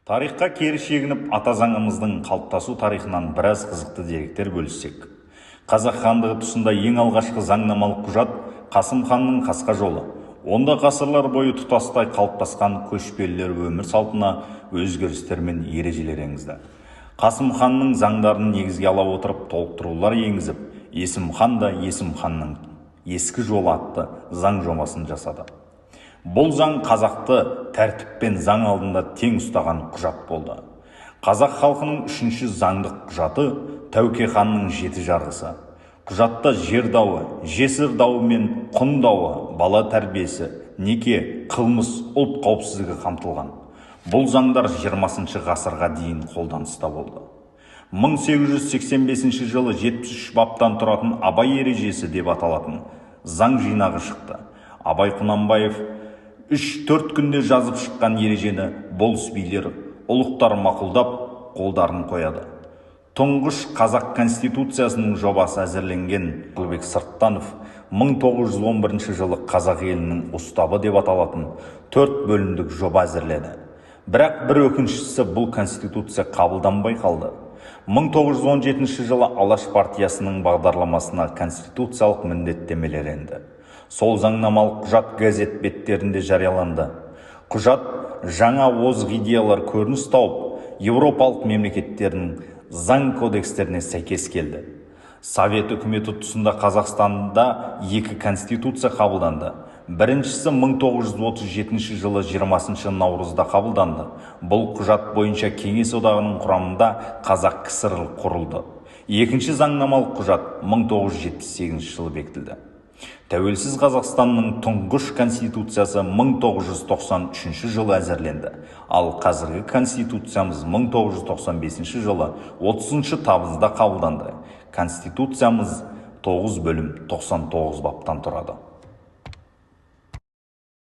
Тарихқа кері шегініп ата заңымыздың қалыптасу тарихынан біраз қызықты деректер бөліссек. Қазақ хандығы тұсында ең алғашқы заңнамалық құжат Қасым ханның қасқа жолы. Онда ғасырлар бойы тұтастай қалыптасқан көшпелілер өмір салтына өзгерістер мен ережелер енгізді. Қасым ханның заңдарын негізге ала отырып толықтырулар енгізіп, Есім хан да Есім ханның ескі жолы атты заң жобасын жасады. Бұл заң қазақты тәртіп пен заң алдында тең ұстаған құжат болды. Қазақ халқының үшінші заңдық құжаты Тәуке ханның жеті жарғысы. Құжатта жер дауы, жесір дауы мен құн дауы, бала тәрбиесі, неке, қылмыс, ұлт қауіпсіздігі қамтылған. Бұл заңдар 20 ғасырға дейін қолданыста болды. 1885 жылы 73 баптан тұратын Абай ережесі деп аталатын заң жинағы шықты. Абай Құнанбаев 3-4 күнде жазып шыққан ережені болыс билер, ұлықтар мақұлдап, қолдарын қояды. Тұңғыш қазақ конституциясының жобасы әзірленген Құлбек Сырттанов 1911 жылы қазақ елінің ұстабы деп аталатын 4 бөлімдік жоба әзірледі. Бірақ бір өкініштісі бұл конституция қабылданбай қалды. 1917 жылы Алаш партиясының бағдарламасына конституциялық міндеттемелер енді. Сол заңнамалық құжат газет беттерінде жарияланды. Құжат жаңа озық идеялар көрініс тауып, Еуропалық мемлекеттерінің заң кодекстеріне сәйкес келді. Совет үкіметі тұсында Қазақстанда 2 конституция қабылданды. Біріншісі 1937 жылы 20 наурызда қабылданды. Бұл құжат бойынша Кеңес одағының құрамында Қазақ КСР құрылды. Екінші заңнамалық құжат 1978 жылы бекітілді. Тәуелсіз Қазақстанның тұңғыш конституциясы 1993 жылы әзірленді. Ал қазіргі конституциямыз 1995 жылы 30 тамызда қабылданды. Конституциямыз 9 бөлім 99 баптан тұрады.